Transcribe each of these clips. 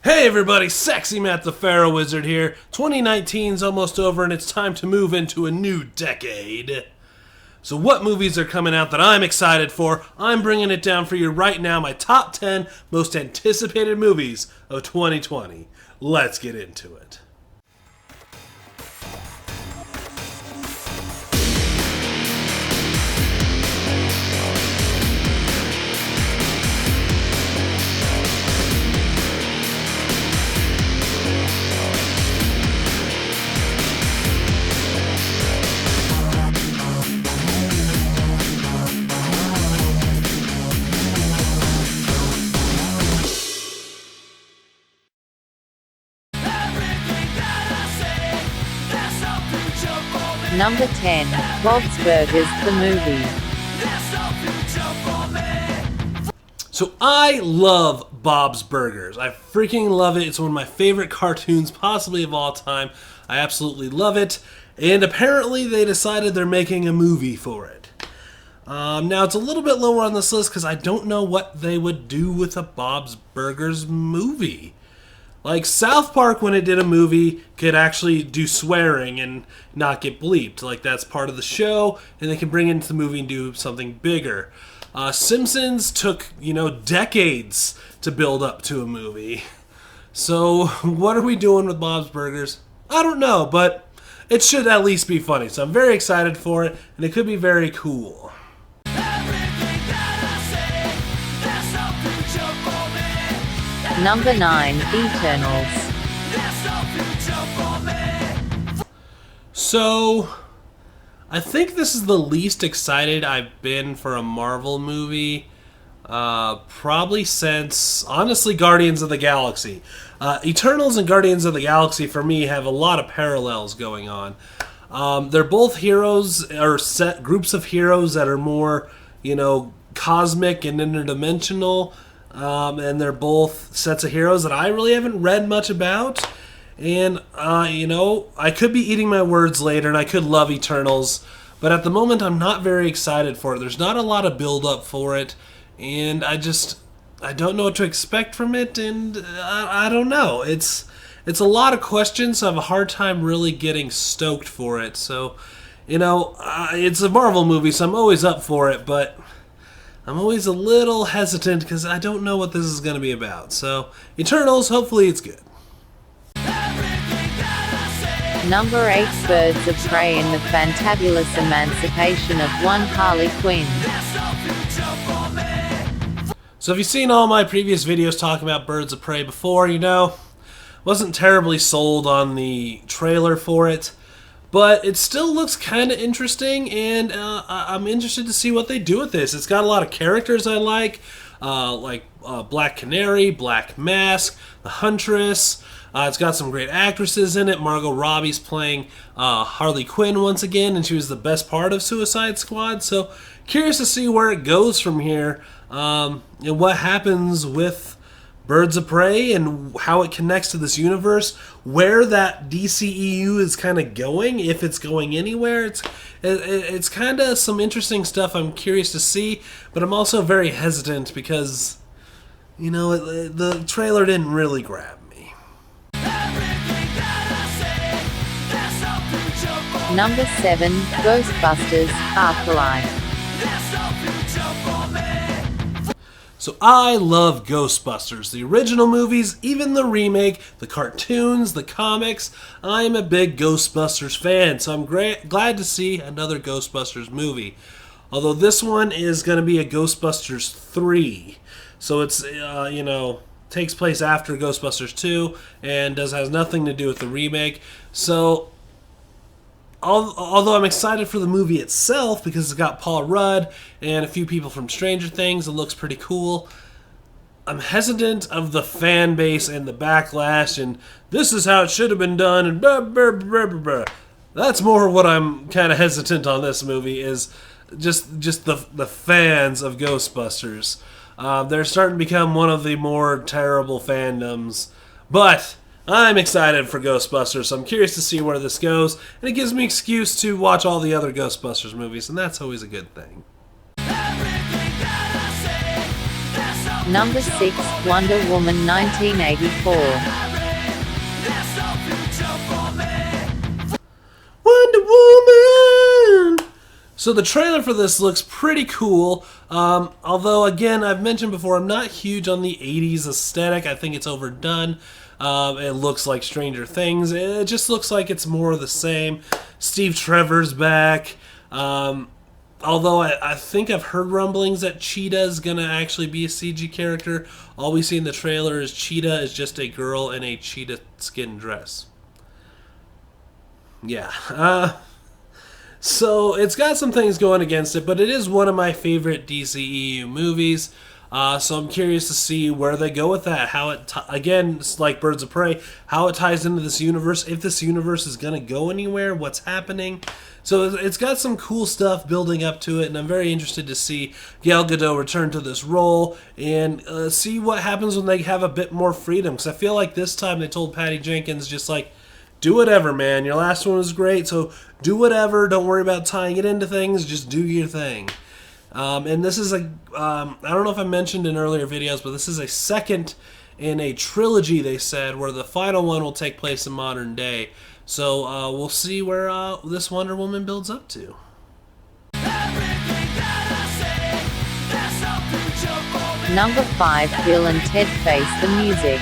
Hey everybody, Sexy Matt the Pharaoh Wizard here. 2019's almost over and it's time to move into a new decade. So what movies are coming out that I'm excited for? I'm bringing it down for you right now, my top 10 most anticipated movies of 2020. Let's get into it. Number 10, Bob's Burgers, the movie. So I love Bob's Burgers. I freaking love it. It's one of my favorite cartoons possibly of all time. I absolutely love it. And apparently they decided they're making a movie for it. Now it's a little bit lower on this list because I don't know what they would do with a Bob's Burgers movie. Like South Park, when it did a movie, could actually do swearing and not get bleeped. Like that's part of the show, and they can bring it into the movie and do something bigger. Simpsons took, decades to build up to a movie. So what are we doing with Bob's Burgers? I don't know, but it should at least be funny. So I'm very excited for it, and it could be very cool. Number 9, Eternals. So, I think this is the least excited I've been for a Marvel movie, probably since, honestly, Guardians of the Galaxy. Eternals and Guardians of the Galaxy, for me, have a lot of parallels going on. They're both heroes, or set groups of heroes that are more, cosmic and interdimensional. And they're both sets of heroes that I really haven't read much about. And, I could be eating my words later, and I could love Eternals. But at the moment, I'm not very excited for it. There's not a lot of build-up for it. And I don't know what to expect from it. And I don't know. It's a lot of questions, so I have a hard time really getting stoked for it. So, it's a Marvel movie, so I'm always up for it. But I'm always a little hesitant because I don't know what this is going to be about. So, Eternals, hopefully it's good. Number 8, Birds of Prey and the Fantabulous Emancipation of One Harley Quinn. So if you've seen all my previous videos talking about Birds of Prey before, wasn't terribly sold on the trailer for it. But it still looks kind of interesting, and I'm interested to see what they do with this. It's got a lot of characters I like Black Canary, Black Mask, the Huntress. It's got some great actresses in it. Margot Robbie's playing Harley Quinn once again, and she was the best part of Suicide Squad. So curious to see where it goes from here, and what happens with Birds of Prey and how it connects to this universe, where that DCEU is kind of going, if it's going anywhere. It's kind of some interesting stuff I'm curious to see, but I'm also very hesitant because, the trailer didn't really grab me. Number 7, Ghostbusters, Afterlife. So I love Ghostbusters, the original movies, even the remake, the cartoons, the comics. I'm a big Ghostbusters fan, so I'm glad to see another Ghostbusters movie. Although this one is going to be a Ghostbusters 3. So it's, takes place after Ghostbusters 2 and has nothing to do with the remake. So although I'm excited for the movie itself because it's got Paul Rudd and a few people from Stranger Things, it looks pretty cool, I'm hesitant of the fan base and the backlash and this is how it should have been done and blah, blah, blah, blah, blah. That's more what I'm kind of hesitant on this movie, is just the fans of Ghostbusters. They're starting to become one of the more terrible fandoms, but I'm excited for Ghostbusters, so I'm curious to see where this goes, and it gives me an excuse to watch all the other Ghostbusters movies, and that's always a good thing. Number 6, Wonder Woman 1984. Wonder Woman! So the trailer for this looks pretty cool. Although, again, I've mentioned before, I'm not huge on the 80s aesthetic. I think it's overdone. It looks like Stranger Things. It just looks like it's more of the same. Steve Trevor's back. Although I think I've heard rumblings that Cheetah is going to actually be a CG character. All we see in the trailer is Cheetah is just a girl in a cheetah skin dress. Yeah. So it's got some things going against it, but it is one of my favorite DCEU movies. So I'm curious to see where they go with that. How it, again, it's like Birds of Prey, how it ties into this universe. If this universe is going to go anywhere, what's happening. So it's got some cool stuff building up to it, and I'm very interested to see Gal Gadot return to this role and see what happens when they have a bit more freedom. Because I feel like this time they told Patty Jenkins just like, do whatever, man. Your last one was great, so do whatever. Don't worry about tying it into things. Just do your thing. And this is I don't know if I mentioned in earlier videos, but this is a second in a trilogy, they said, where the final one will take place in modern day. So we'll see where this Wonder Woman builds up to. Number 5, Bill and Ted Face the Music.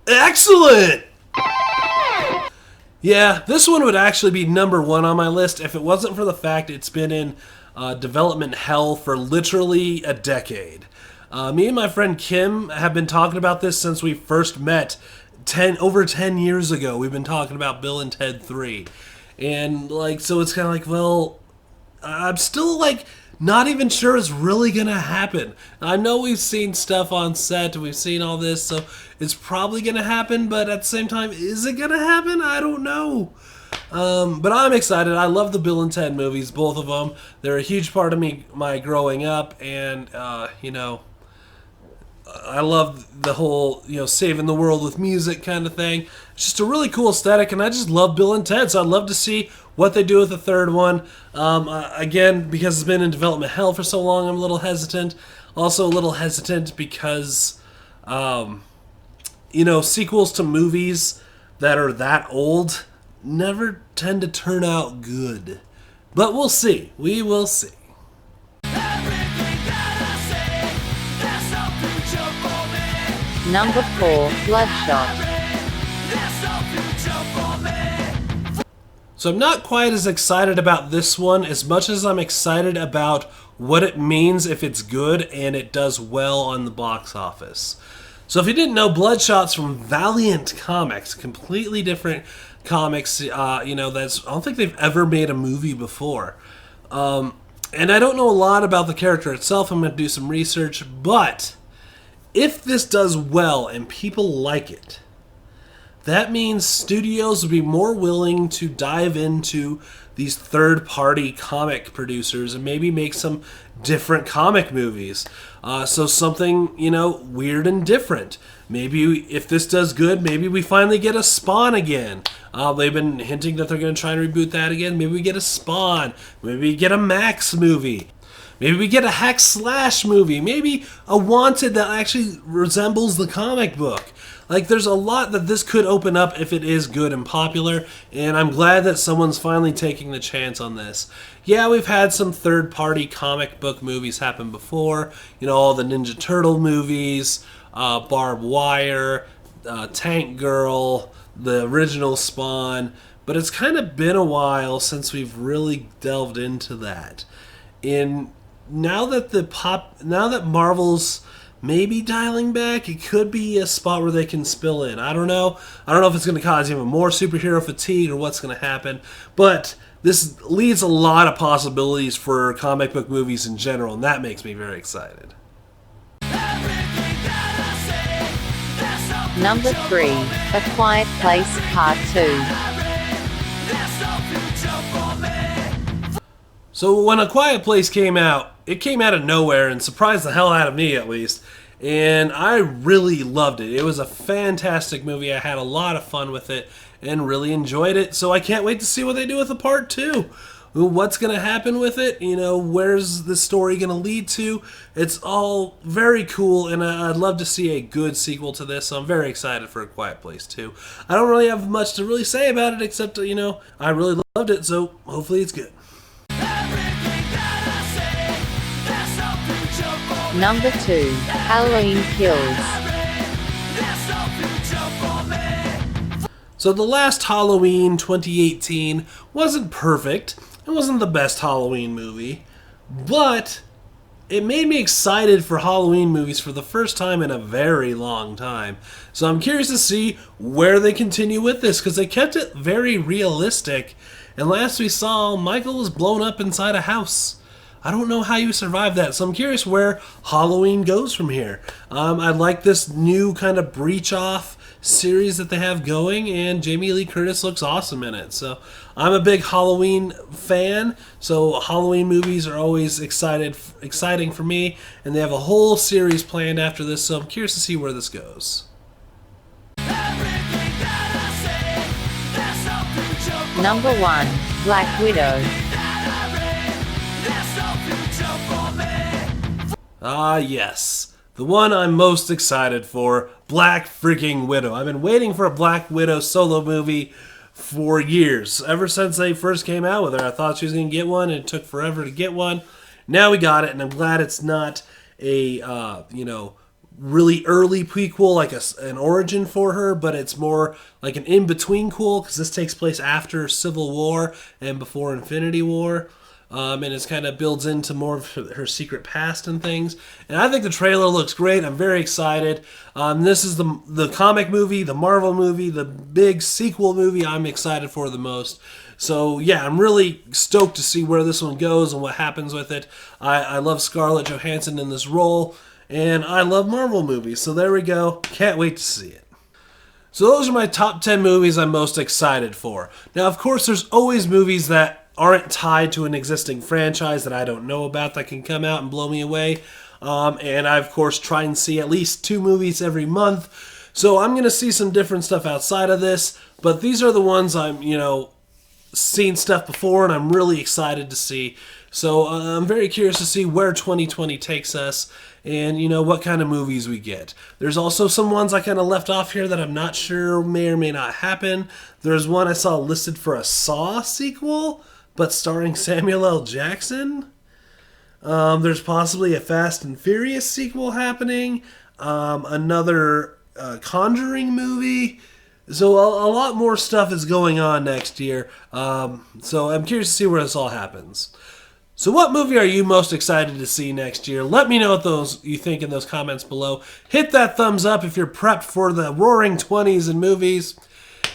Excellent! Yeah, this one would actually be number 1 on my list if it wasn't for the fact it's been in development hell for literally a decade. Me and my friend Kim have been talking about this since we first met over 10 years ago. We've been talking about Bill and Ted 3. And, like, so it's kind of like, well, I'm still, like, not even sure it's really going to happen. I know we've seen stuff on set, we've seen all this, so it's probably going to happen, but at the same time, is it going to happen? I don't know. But I'm excited. I love the Bill and Ted movies, both of them. They're a huge part of my growing up, and, you know, I love the whole, you know, saving the world with music kind of thing. It's just a really cool aesthetic, and I just love Bill and Ted, so I'd love to see what they do with the third one. Again, because it's been in development hell for so long, I'm a little hesitant. Also a little hesitant because, you know, sequels to movies that are that old never tend to turn out good. But we'll see. We will see. Number 4, Bloodshot. So I'm not quite as excited about this one as much as I'm excited about what it means if it's good and it does well on the box office. So if you didn't know, Bloodshot's from Valiant Comics, completely different comics. You know, I don't think they've ever made a movie before. And I don't know a lot about the character itself. I'm going to do some research, but if this does well and people like it, that means studios would be more willing to dive into these third-party comic producers and maybe make some different comic movies. So something, you know, weird and different. Maybe if this does good, maybe we finally get a Spawn again. They've been hinting that they're going to try and reboot that again. Maybe we get a Spawn. Maybe we get a Max movie. Maybe we get a hack slash movie. Maybe a Wanted that actually resembles the comic book. Like, there's a lot that this could open up if it is good and popular, and I'm glad that someone's finally taking the chance on this. Yeah, we've had some third-party comic book movies happen before. You know, all the Ninja Turtle movies, Barbed Wire, Tank Girl, the original Spawn, but it's kind of been a while since we've really delved into that. And now that Marvel's maybe dialing back, it could be a spot where they can spill in. I don't know. I don't know if it's going to cause even more superhero fatigue or what's going to happen. But this leaves a lot of possibilities for comic book movies in general, and that makes me very excited. Number 3, A Quiet Place Part 2. So when A Quiet Place came out, it came out of nowhere and surprised the hell out of me, at least. And I really loved it. It was a fantastic movie. I had a lot of fun with it and really enjoyed it. So I can't wait to see what they do with the part 2. what's going to happen with it, where's the story going to lead to. It's all very cool, and I'd love to see a good sequel to this, so I'm very excited for A Quiet Place 2. I don't really have much to really say about it, except, I really loved it, so hopefully it's good. Number 2. Halloween Kills. So the last Halloween 2018 wasn't perfect. It wasn't the best Halloween movie, but it made me excited for Halloween movies for the first time in a very long time. So I'm curious to see where they continue with this, because they kept it very realistic. And last we saw, Michael was blown up inside a house. I don't know how you survive that, so I'm curious where Halloween goes from here. I like this new kind of breach off series that they have going, and Jamie Lee Curtis looks awesome in it. So I'm a big Halloween fan, so Halloween movies are always exciting for me, and they have a whole series planned after this, so I'm curious to see where this goes. Number 1. Black Widow. Ah, yes. The one I'm most excited for, Black freaking Widow. I've been waiting for a Black Widow solo movie for years. Ever since they first came out with her, I thought she was going to get one, and it took forever to get one. Now we got it, and I'm glad it's not a, really early prequel, like an origin for her, but it's more like an in-between cool, because this takes place after Civil War and before Infinity War. And it kind of builds into more of her secret past and things. And I think the trailer looks great. I'm very excited. This is the comic movie, the Marvel movie, the big sequel movie I'm excited for the most. So yeah, I'm really stoked to see where this one goes and what happens with it. I love Scarlett Johansson in this role, and I love Marvel movies. So there we go. Can't wait to see it. So those are my top 10 movies I'm most excited for. Now, of course, there's always movies that aren't tied to an existing franchise that I don't know about that can come out and blow me away. And I, of course, try and see at least 2 movies every month. So I'm going to see some different stuff outside of this. But these are the ones I'm, seen stuff before and I'm really excited to see. So I'm very curious to see where 2020 takes us and, what kind of movies we get. There's also some ones I kind of left off here that I'm not sure may or may not happen. There's one I saw listed for a Saw sequel, but starring Samuel L. Jackson. There's possibly a Fast and Furious sequel happening. Another Conjuring movie. So a lot more stuff is going on next year. So I'm curious to see where this all happens. So what movie are you most excited to see next year? Let me know what you think in those comments below. Hit that thumbs up if you're prepped for the roaring 20s in movies.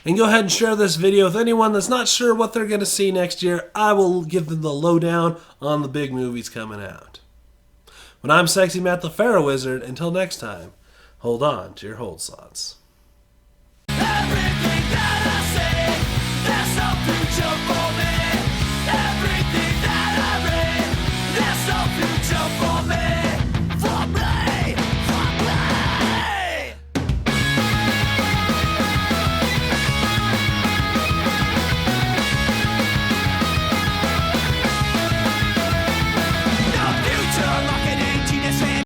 And go ahead and share this video with anyone that's not sure what they're going to see next year. I will give them the lowdown on the big movies coming out. When I'm Sexy Matt the Pharaoh Wizard, until next time, hold on to your hold slots.